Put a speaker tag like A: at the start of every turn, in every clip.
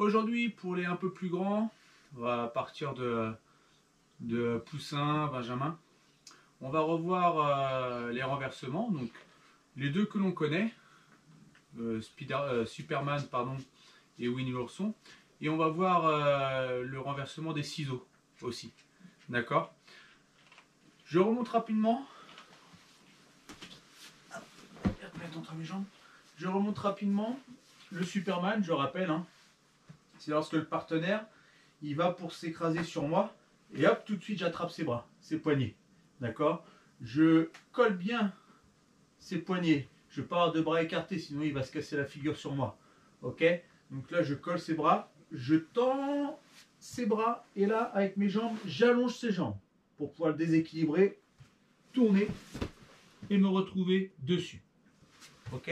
A: Aujourd'hui, pour les un peu plus grands, on va partir de Poussin, Benjamin. On va revoir les renversements. Donc, les deux que l'on connaît, Superman pardon, et Winnie l'ourson. Et on va voir le renversement des ciseaux aussi. D'accord? Je remonte rapidement. Entre mes jambes. Je remonte rapidement. Le Superman, je rappelle, hein, c'est lorsque le partenaire il va pour s'écraser sur moi et hop, tout de suite j'attrape ses bras, ses poignets. D'accord? Je colle bien ses poignets. Je ne veux pas avoir de bras écartés, sinon il va se casser la figure sur moi. Ok? Donc là, je colle ses bras, je tends ses bras et là, avec mes jambes, j'allonge ses jambes pour pouvoir le déséquilibrer, tourner et me retrouver dessus. Ok?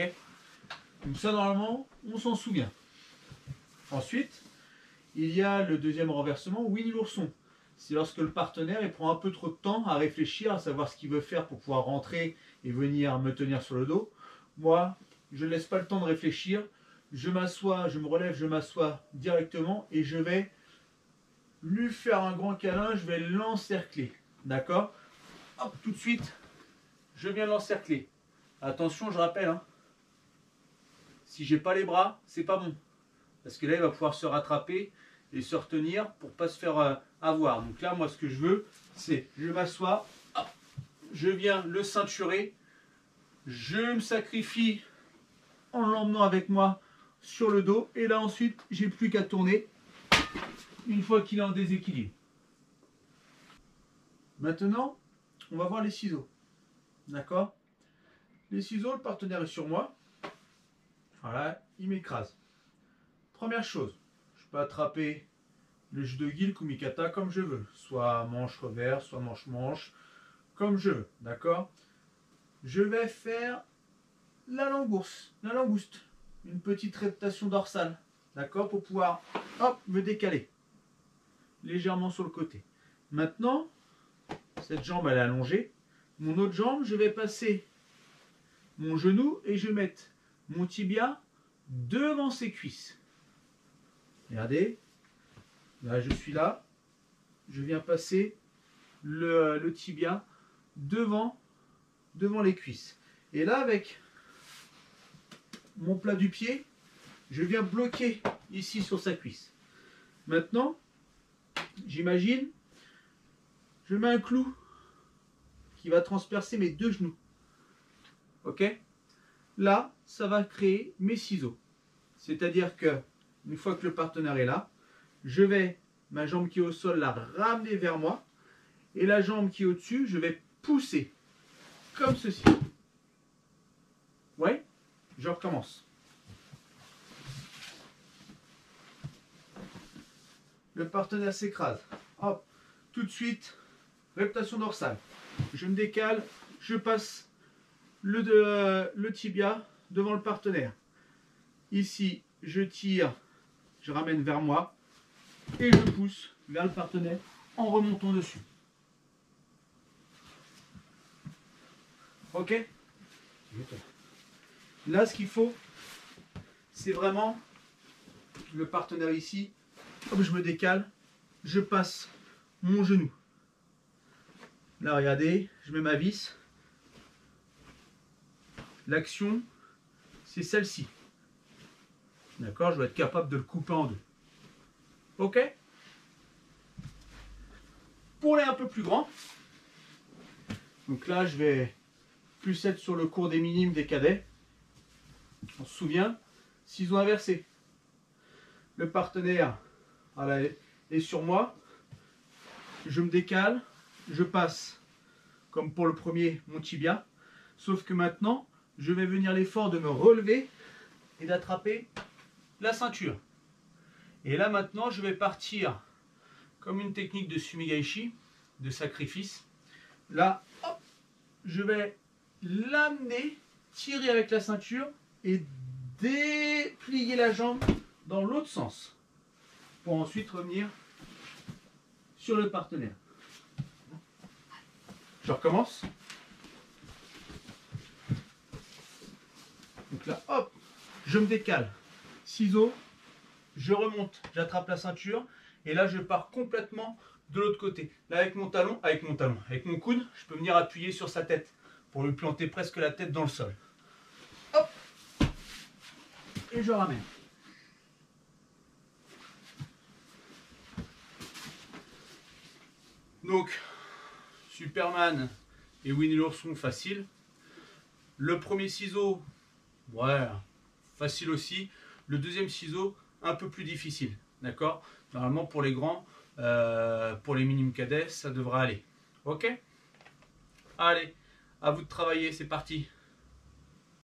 A: Donc ça, normalement, on s'en souvient. Ensuite, il y a le deuxième renversement, Winnie l'ourson. C'est lorsque le partenaire il prend un peu trop de temps à réfléchir, à savoir ce qu'il veut faire pour pouvoir rentrer et venir me tenir sur le dos. Moi, je ne laisse pas le temps de réfléchir. Je m'assois, je me relève, je m'assois directement et je vais lui faire un grand câlin, je vais l'encercler. D'accord? Hop, tout de suite, je viens l'encercler. Attention, je rappelle, hein, si j'ai pas les bras, c'est pas bon. Parce que là, il va pouvoir se rattraper et se retenir pour ne pas se faire avoir. Donc là, moi, ce que je veux, c'est je m'assois, je viens le ceinturer, je me sacrifie en l'emmenant avec moi sur le dos. Et là, ensuite, j'ai plus qu'à tourner une fois qu'il est en déséquilibre. Maintenant, on va voir les ciseaux. D'accord? Les ciseaux, le partenaire est sur moi. Voilà, il m'écrase. Première chose, je peux attraper le judo gi, le kumikata comme je veux. Soit manche-revers, soit manche-manche, comme je veux. D'accord? Je vais faire la langouste. Une petite rotation dorsale. D'accord? Pour pouvoir, hop, me décaler. Légèrement sur le côté. Maintenant, cette jambe, elle est allongée. Mon autre jambe, je vais passer mon genou et je vais mettre mon tibia devant ses cuisses. Regardez, là je suis là, je viens passer le tibia devant les cuisses. Et là avec mon plat du pied, je viens bloquer ici sur sa cuisse. Maintenant, j'imagine, je mets un clou qui va transpercer mes deux genoux. Ok? Là, ça va créer mes ciseaux. C'est-à-dire que une fois que le partenaire est là, je vais, ma jambe qui est au sol, la ramener vers moi. Et la jambe qui est au-dessus, je vais pousser. Comme ceci. Ouais? Je recommence. Le partenaire s'écrase. Hop. Tout de suite, rotation dorsale. Je me décale, je passe le tibia devant le partenaire. Ici, je tire, je ramène vers moi et je pousse vers le partenaire en remontant dessus. Ok? Là, ce qu'il faut, c'est vraiment le partenaire ici. Hop, je me décale, je passe mon genou. Là, regardez, je mets ma vis. L'action, c'est celle-ci. D'accord? Je vais être capable de le couper en deux. Ok? Pour les un peu plus grands, donc là, je vais plus être sur le cours des minimes des cadets. On se souvient, ciseaux inversés. Le partenaire voilà, est sur moi. Je me décale, je passe, comme pour le premier, mon tibia. Sauf que maintenant, je vais venir l'effort de me relever et d'attraper la ceinture. Et là maintenant, je vais partir comme une technique de sumigaishi, de sacrifice. Là, hop, je vais l'amener, tirer avec la ceinture et déplier la jambe dans l'autre sens pour ensuite revenir sur le partenaire. Je recommence. Donc là, hop, je me décale. Ciseaux, je remonte, j'attrape la ceinture et là je pars complètement de l'autre côté. Là avec mon coude, je peux venir appuyer sur sa tête pour lui planter presque la tête dans le sol. Hop. Et je ramène. Donc, Superman et Winnie l'ourson, facile. Le premier ciseau, ouais, facile aussi. Le deuxième ciseau, un peu plus difficile. D'accord? Normalement, pour les grands, pour les minimes cadets, ça devrait aller. Ok? Allez, à vous de travailler, c'est parti.